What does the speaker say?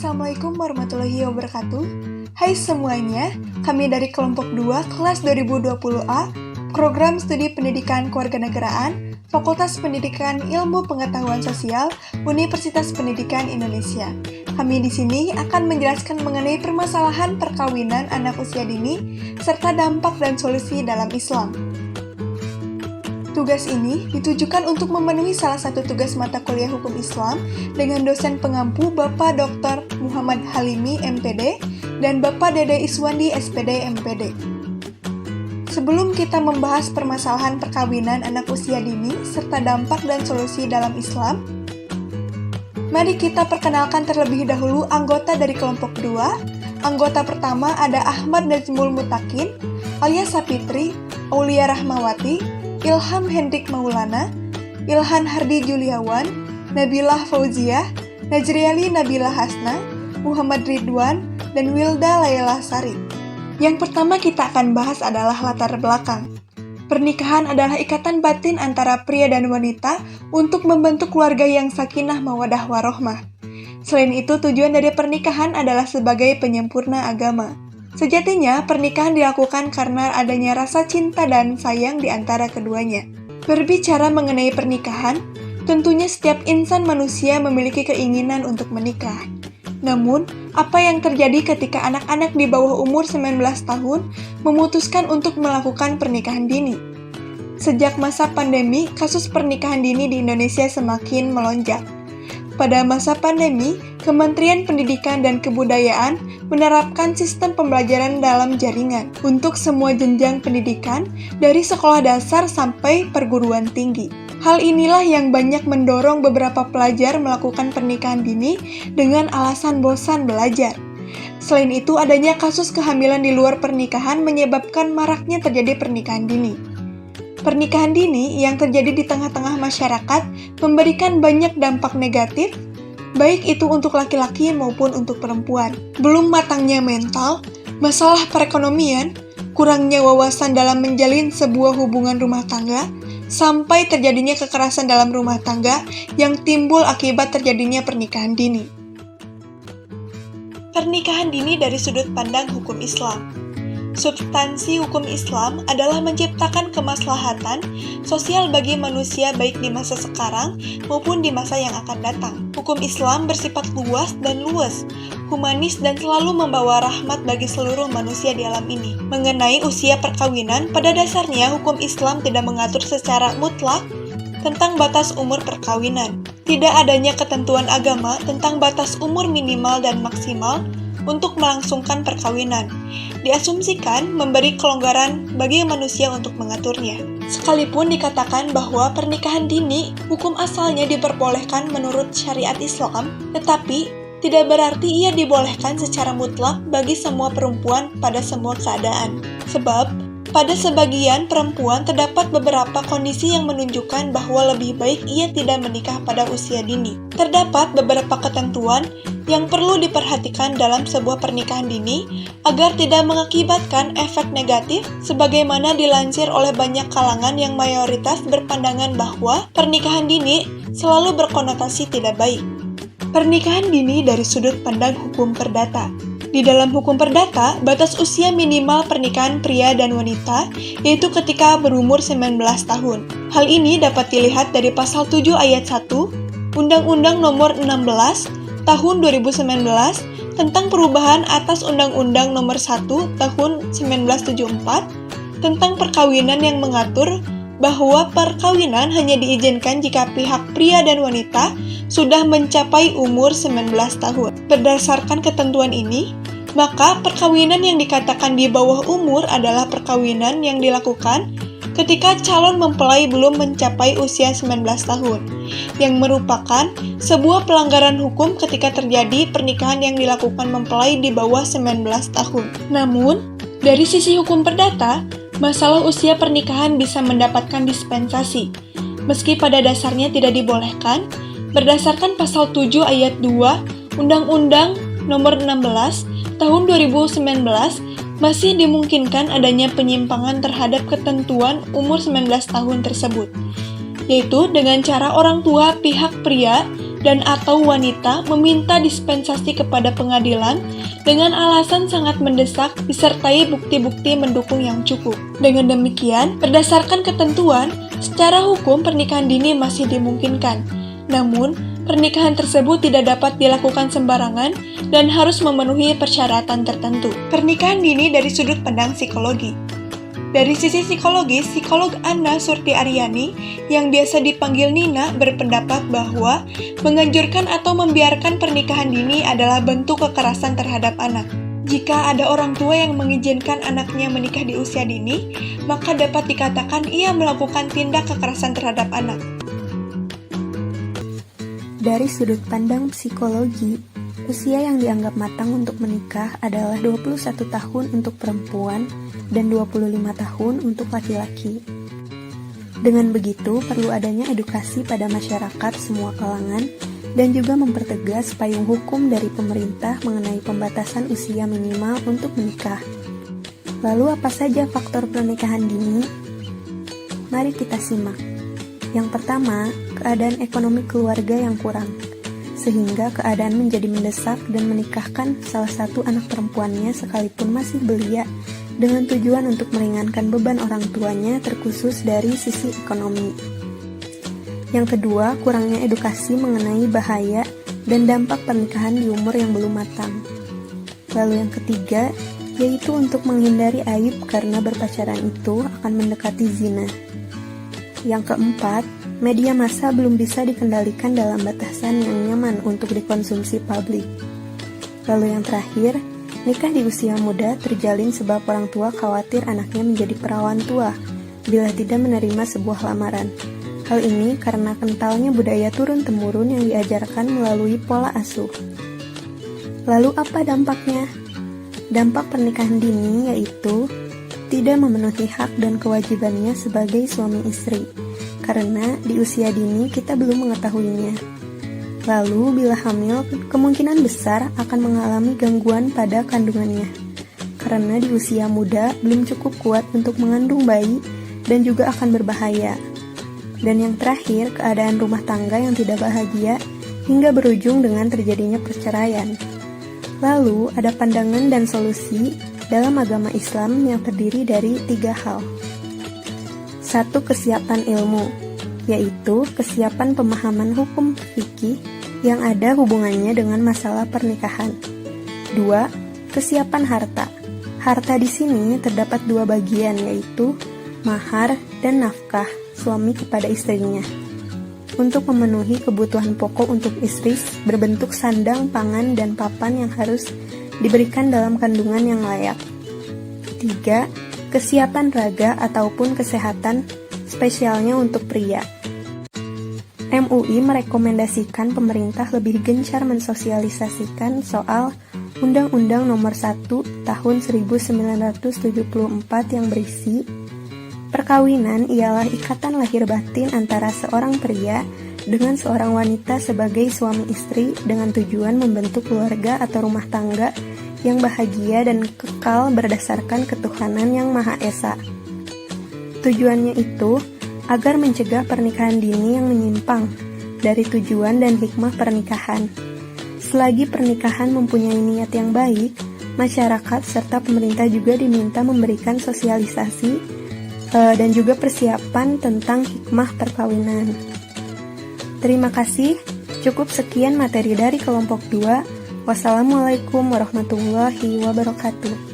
Assalamualaikum warahmatullahi wabarakatuh. Hai semuanya, kami dari kelompok 2 kelas 2020A, Program Studi Pendidikan Kewarganegaraan, Fakultas Pendidikan Ilmu Pengetahuan Sosial, Universitas Pendidikan Indonesia. Kami di sini akan menjelaskan mengenai permasalahan perkawinan anak usia dini, serta dampak dan solusi dalam Islam. Tugas ini ditujukan untuk memenuhi salah satu tugas mata kuliah Hukum Islam dengan dosen pengampu Bapak Dr. Muhammad Halimi, MPD, dan Bapak Dede Iswandi, SPD, MPD. Sebelum kita membahas permasalahan perkawinan anak usia dini serta dampak dan solusi dalam Islam, mari kita perkenalkan terlebih dahulu anggota dari kelompok 2. Anggota pertama ada Ahmad Najmul Mutakin, alias Sapitri, Aulia Rahmawati, Ilham Hendrik Maulana, Ilhan Hardi Juliawan, Nabilah Fauziah, Najriali Nabila Hasna, Muhammad Ridwan, dan Wilda Laila Sari. Yang pertama kita akan bahas adalah latar belakang. Pernikahan adalah ikatan batin antara pria dan wanita untuk membentuk keluarga yang sakinah mawadah warohmah. Selain itu, tujuan dari pernikahan adalah sebagai penyempurna agama. Sejatinya, pernikahan dilakukan karena adanya rasa cinta dan sayang di antara keduanya. Berbicara mengenai pernikahan, tentunya setiap insan manusia memiliki keinginan untuk menikah. Namun, apa yang terjadi ketika anak-anak di bawah umur 19 tahun memutuskan untuk melakukan pernikahan dini? Sejak masa pandemi, kasus pernikahan dini di Indonesia semakin melonjak. Pada masa pandemi, Kementerian Pendidikan dan Kebudayaan menerapkan sistem pembelajaran dalam jaringan untuk semua jenjang pendidikan dari sekolah dasar sampai perguruan tinggi. Hal inilah yang banyak mendorong beberapa pelajar melakukan pernikahan dini dengan alasan bosan belajar. Selain itu, adanya kasus kehamilan di luar pernikahan menyebabkan maraknya terjadi pernikahan dini. Pernikahan dini yang terjadi di tengah-tengah masyarakat memberikan banyak dampak negatif, baik itu untuk laki-laki maupun untuk perempuan. Belum matangnya mental, masalah perekonomian, kurangnya wawasan dalam menjalin sebuah hubungan rumah tangga, sampai terjadinya kekerasan dalam rumah tangga yang timbul akibat terjadinya pernikahan dini. Pernikahan dini dari sudut pandang hukum Islam. Substansi hukum Islam adalah menciptakan kemaslahatan sosial bagi manusia baik di masa sekarang maupun di masa yang akan datang. Hukum Islam bersifat luas dan luas, humanis dan selalu membawa rahmat bagi seluruh manusia di alam ini. Mengenai usia perkawinan, pada dasarnya hukum Islam tidak mengatur secara mutlak tentang batas umur perkawinan. Tidak adanya ketentuan agama tentang batas umur minimal dan maksimal untuk melangsungkan perkawinan. Diasumsikan memberi kelonggaran bagi manusia untuk mengaturnya. Sekalipun dikatakan bahwa pernikahan dini hukum asalnya diperbolehkan menurut syariat Islam, tetapi tidak berarti ia dibolehkan secara mutlak bagi semua perempuan pada semua keadaan. Sebab, pada sebagian perempuan terdapat beberapa kondisi yang menunjukkan bahwa lebih baik ia tidak menikah pada usia dini. Terdapat beberapa ketentuan yang perlu diperhatikan dalam sebuah pernikahan dini agar tidak mengakibatkan efek negatif sebagaimana dilansir oleh banyak kalangan yang mayoritas berpandangan bahwa pernikahan dini selalu berkonotasi tidak baik. Pernikahan dini dari sudut pandang hukum perdata. Di dalam hukum perdata, batas usia minimal pernikahan pria dan wanita yaitu ketika berumur 19 tahun. Hal ini dapat dilihat dari pasal 7 ayat 1 Undang-Undang Nomor 16 Tahun 2019 tentang perubahan atas Undang-Undang Nomor 1 Tahun 1974 tentang perkawinan yang mengatur bahwa perkawinan hanya diizinkan jika pihak pria dan wanita sudah mencapai umur 19 tahun. Berdasarkan ketentuan ini, maka perkawinan yang dikatakan di bawah umur adalah perkawinan yang dilakukan ketika calon mempelai belum mencapai usia 19 tahun, yang merupakan sebuah pelanggaran hukum ketika terjadi pernikahan yang dilakukan mempelai di bawah 19 tahun. Namun, dari sisi hukum perdata, masalah usia pernikahan bisa mendapatkan dispensasi, meski pada dasarnya tidak dibolehkan, berdasarkan pasal 7 ayat 2 Undang-Undang Nomor 16 Tahun 2019, masih dimungkinkan adanya penyimpangan terhadap ketentuan umur 19 tahun tersebut, yaitu dengan cara orang tua pihak pria dan atau wanita meminta dispensasi kepada pengadilan dengan alasan sangat mendesak disertai bukti-bukti mendukung yang cukup. Dengan demikian, berdasarkan ketentuan, secara hukum pernikahan dini masih dimungkinkan. Namun, pernikahan tersebut tidak dapat dilakukan sembarangan dan harus memenuhi persyaratan tertentu. Pernikahan dini dari sudut pandang psikologi. Dari sisi psikologis, psikolog Anna Surti Aryani yang biasa dipanggil Nina berpendapat bahwa menganjurkan atau membiarkan pernikahan dini adalah bentuk kekerasan terhadap anak. Jika ada orang tua yang mengizinkan anaknya menikah di usia dini, maka dapat dikatakan ia melakukan tindak kekerasan terhadap anak. Dari sudut pandang psikologi, usia yang dianggap matang untuk menikah adalah 21 tahun untuk perempuan dan 25 tahun untuk laki-laki. Dengan begitu, perlu adanya edukasi pada masyarakat semua kalangan dan juga mempertegas payung hukum dari pemerintah mengenai pembatasan usia minimal untuk menikah. Lalu apa saja faktor pernikahan dini? Mari kita simak. Yang pertama, keadaan ekonomi keluarga yang kurang, sehingga keadaan menjadi mendesak dan menikahkan salah satu anak perempuannya sekalipun masih belia, dengan tujuan untuk meringankan beban orang tuanya terkhusus dari sisi ekonomi. Yang kedua, kurangnya edukasi mengenai bahaya dan dampak pernikahan di umur yang belum matang. Lalu yang ketiga, yaitu untuk menghindari aib karena berpacaran itu akan mendekati zina. Yang keempat, media massa belum bisa dikendalikan dalam batasan yang nyaman untuk dikonsumsi publik. Lalu yang terakhir, nikah di usia muda terjalin sebab orang tua khawatir anaknya menjadi perawan tua bila tidak menerima sebuah lamaran. Hal ini karena kentalnya budaya turun-temurun yang diajarkan melalui pola asuh. Lalu apa dampaknya? Dampak pernikahan dini yaitu tidak memenuhi hak dan kewajibannya sebagai suami istri, karena di usia dini kita belum mengetahuinya. Lalu, bila hamil, kemungkinan besar akan mengalami gangguan pada kandungannya, karena di usia muda belum cukup kuat untuk mengandung bayi dan juga akan berbahaya. Dan yang terakhir, keadaan rumah tangga yang tidak bahagia hingga berujung dengan terjadinya perceraian. Lalu, ada pandangan dan solusi dalam agama Islam yang terdiri dari 3 hal. 1. Kesiapan ilmu, yaitu kesiapan pemahaman hukum fikih yang ada hubungannya dengan masalah pernikahan. 2. Kesiapan harta. Harta di sini terdapat 2 bagian, yaitu mahar dan nafkah suami kepada istrinya, untuk memenuhi kebutuhan pokok untuk istri berbentuk sandang, pangan, dan papan yang harus diberikan dalam kandungan yang layak. 3. Kesiapan raga ataupun kesehatan spesialnya untuk pria. MUI merekomendasikan pemerintah lebih gencar mensosialisasikan soal Undang-Undang Nomor 1 Tahun 1974 yang berisi perkawinan ialah ikatan lahir batin antara seorang pria dengan seorang wanita sebagai suami istri dengan tujuan membentuk keluarga atau rumah tangga yang bahagia dan kekal berdasarkan ketuhanan yang Maha Esa. Tujuannya itu agar mencegah pernikahan dini yang menyimpang dari tujuan dan hikmah pernikahan. Selagi pernikahan mempunyai niat yang baik, masyarakat serta pemerintah juga diminta memberikan sosialisasi dan juga persiapan tentang hikmah perkawinan. Terima kasih, cukup sekian materi dari kelompok 2. Wassalamualaikum warahmatullahi wabarakatuh.